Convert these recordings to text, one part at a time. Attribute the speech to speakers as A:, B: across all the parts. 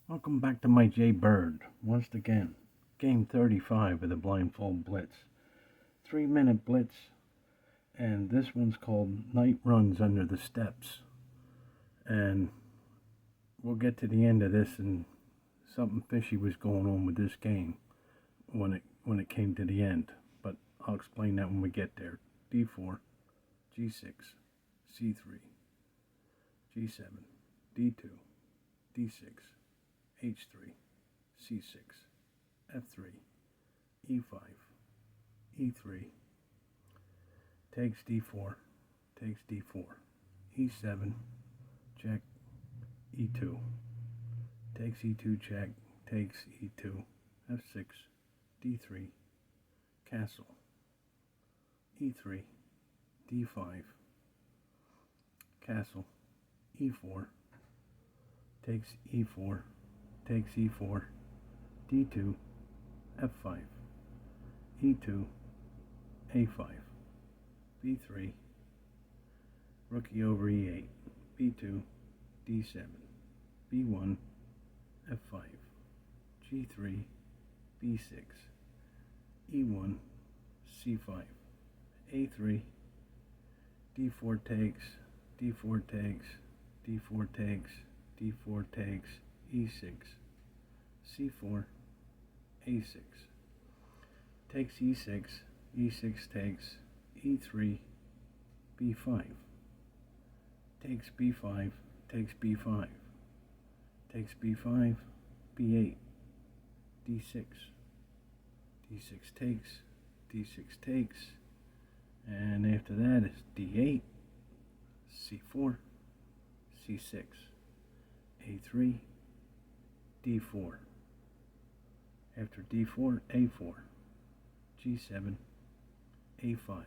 A: Welcome back to my J Bird. Once again, game 35 of the blindfold blitz. 3-minute blitz, and this one's called Night Runs Under the Steps. And we'll get to the end of this, and something fishy was going on with this game when it came to the end. But I'll explain that when we get there. D4, G6, C3, G7, D2, D6. H3, C6, F3, E5, E3, takes D4, takes D4, E7, check, E2, takes E2 check, takes E2, F6, D3, castle, E3, D5, castle, E4, takes E4, takes E4, D2, F5, E2, A5, B3, rookie over E8, B2, D7, B1, F5, G3, B6, E1, C5, A3, D4 takes, D4 takes, D4 takes, D4 takes, E6, C4, A6, takes E6, E6 takes, E3, B5, takes B5, takes B5, takes B5, B8, D6, D6 takes, D6 takes, and after that is D8, C4, C6, A3, D4, after D4, A4, G7, A5,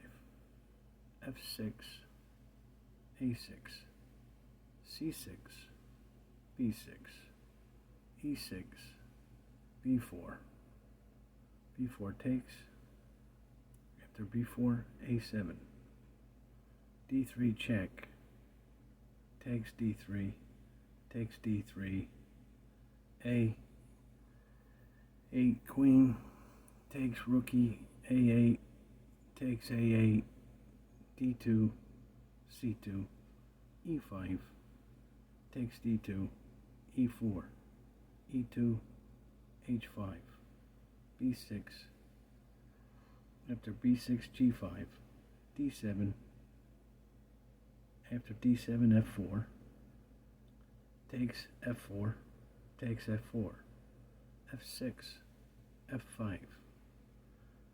A: F6, A6, C6, B6, E6, B4, B4 takes, after B4, A7, D3 check, takes D3, takes D3, A8 queen, takes rookie, A8, takes A8, D2, C2, E5, takes D2, E4, E2, H5, B6, after B6, G5, D7, after D7, F4, takes F4, takes F4, F6, F5,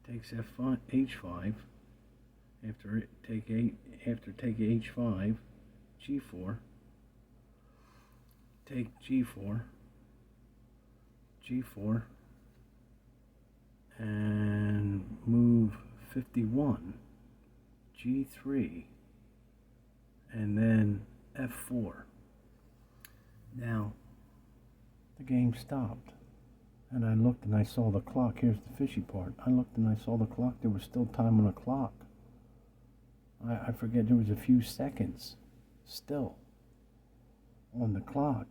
A: takes F5, H5, after take H5, G4, take G4, G4, and move 51, G3, and then F4. Now, the game stopped, and I looked and I saw the clock. Here's the fishy part. I looked and I saw the clock. There was still time on the clock. I forget, there was a few seconds still on the clock.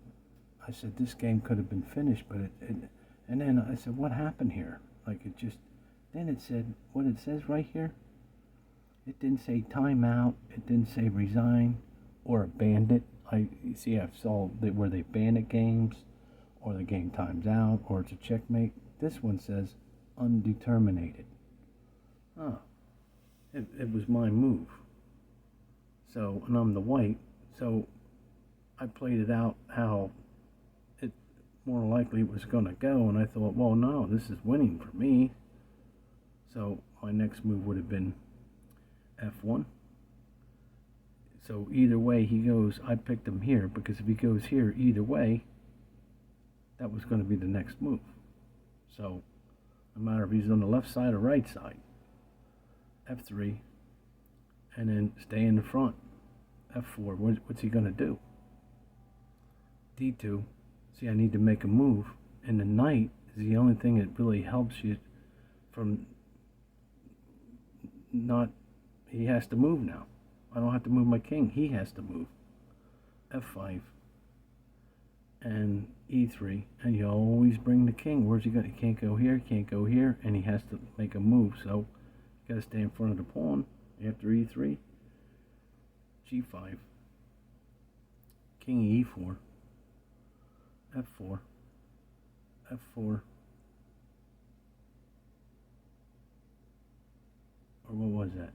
A: I said, this game could have been finished, but and then I said, what happened here? Then it said, what it says right here, it didn't say timeout, it didn't say resign, or abandon it. I saw where they ban it games, or the game times out, or it's a checkmate. This one says undetermined. Oh, it was my move. So, and I'm the white, so I played it out how it more likely it was going to go, and I thought, well, no, this is winning for me. So my next move would have been F1. So either way he goes, I picked him here, because if he goes here, either way, that was going to be the next move. So no matter if he's on the left side or right side, F3, and then stay in the front, F4, what's he going to do? D2, see, I need to make a move, and the knight is the only thing that really helps you from not, he has to move now. I don't have to move my king, he has to move. F5, and e3, and you always bring the king. Where's he going? He can't go here, can't go here, and he has to make a move. So you got to stay in front of the pawn after e3, g5, king e4, f4, f4, or what was that?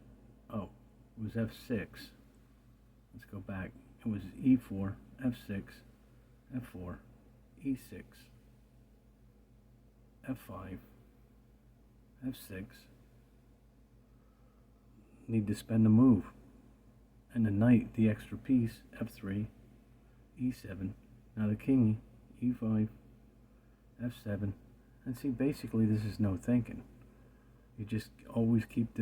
A: Oh, it was f6. Let's go back. It was e4, f6, f4, e6, f5, f6. Need to spend a move. And the knight, the extra piece, f3, e7. Now the king, e5, f7. And see, basically this is no thinking. You just always keep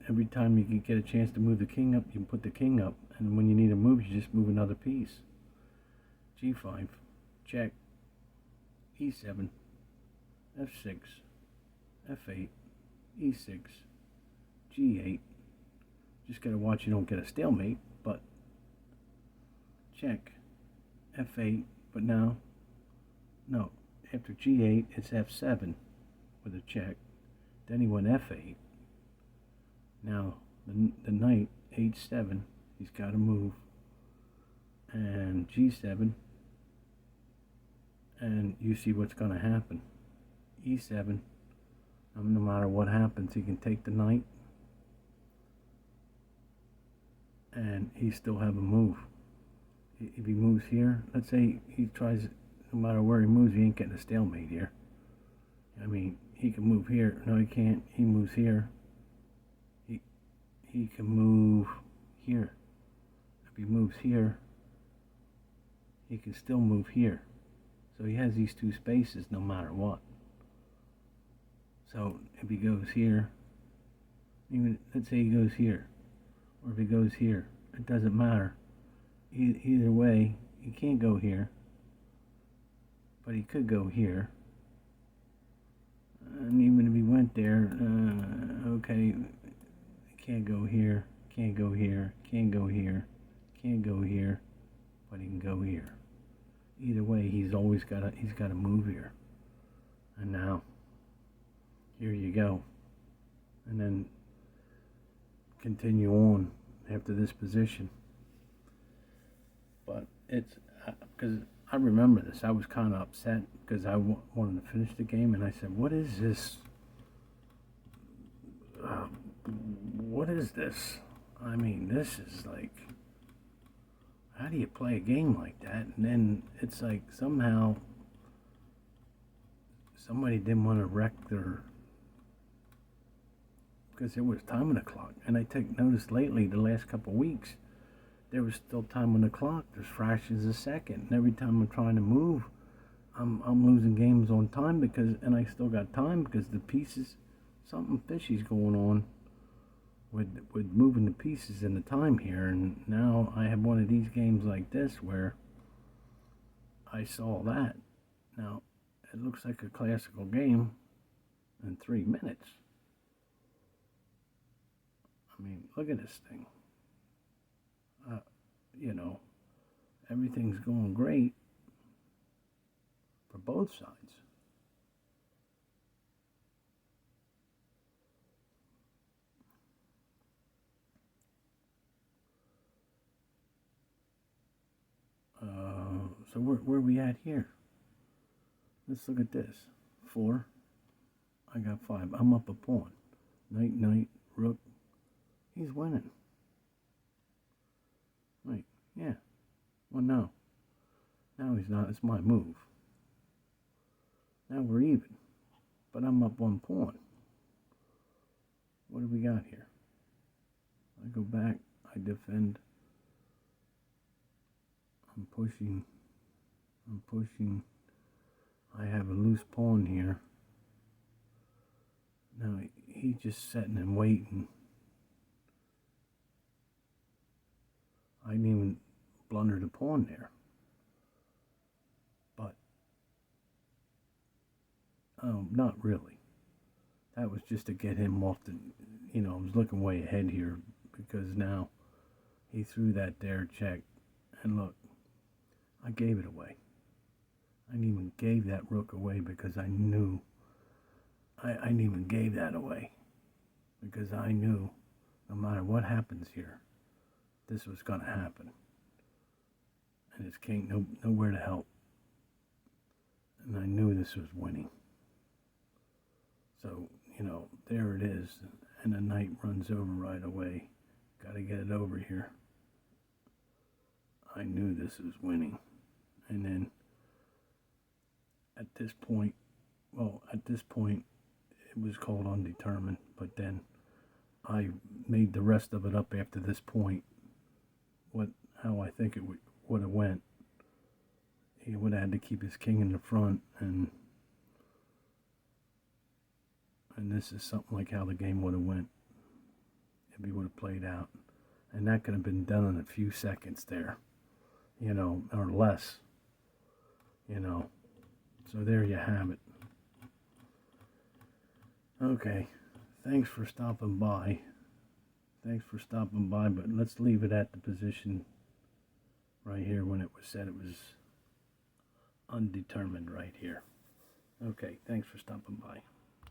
A: every time you can get a chance to move the king up, you can put the king up. And when you need a move, you just move another piece. g5, check, e7, f6, f8, e6, g8. Just gotta watch you don't get a stalemate, but check, f8, but now, no, after g8, it's f7 with a check. Then he went f8. Now, the knight, h7, he's got to move, and g7, and you see what's going to happen. e7, no matter what happens, he can take the knight, and he still have a move. If he moves here, let's say he tries, no matter where he moves, he ain't getting a stalemate here. I mean, he can move here. No, he can't. He moves here. He can move here. If he moves here, he can still move here. So he has these two spaces no matter what. So if he goes here, even let's say he goes here, or if he goes here, it doesn't matter. Either way, he can't go here, but he could go here. And even if he went there, okay, can't go here, can't go here, can't go here, can't go here, but he can go here. Either way, he's got to move here. And now, here you go. And then continue on after this position. But it's because I remember this. I was kind of upset because I wanted to finish the game, and I said, "What is this? What is this? I mean, this is like, how do you play a game like that?" And then it's like somehow somebody didn't want to wreck their, because there was time on the clock. And I take notice lately, the last couple of weeks, there was still time on the clock. There's fractions a second, and every time I'm trying to move, I'm losing games on time and I still got time because the pieces, something fishy's going on with moving the pieces in the time here. And now I have one of these games like this where I saw that. Now it looks like a classical game in 3 minutes. I mean, look at this thing. Everything's going great for both sides. So where are we at here? Let's look at this. 4. I got 5. I'm up a pawn. Knight, knight, rook. He's winning. Right, yeah. Well, no. Now he's not. It's my move. Now we're even. But I'm up 1 pawn. What do we got here? I go back. I defend. I'm pushing. I have a loose pawn here. Now he's just sitting and waiting. I didn't even blunder the pawn there. But, not really. That was just to get him off the, I was looking way ahead here because now he threw that there check. And look, I gave it away. even gave that rook away because I knew, I didn't even gave that away because I knew no matter what happens here, this was going to happen. And his king, nowhere to help. And I knew this was winning. So, there it is. And the knight runs over right away. Got to get it over here. I knew this was winning. And then at this point, it was called undetermined, but then I made the rest of it up after this point, how I think it would have went. He would have had to keep his king in the front, and this is something like how the game would have went if he would have played out. And that could have been done in a few seconds there, or less, So there you have it. Okay, thanks for stopping by. But let's leave it at the position right here when it was said it was undetermined right here. Okay, thanks for stopping by.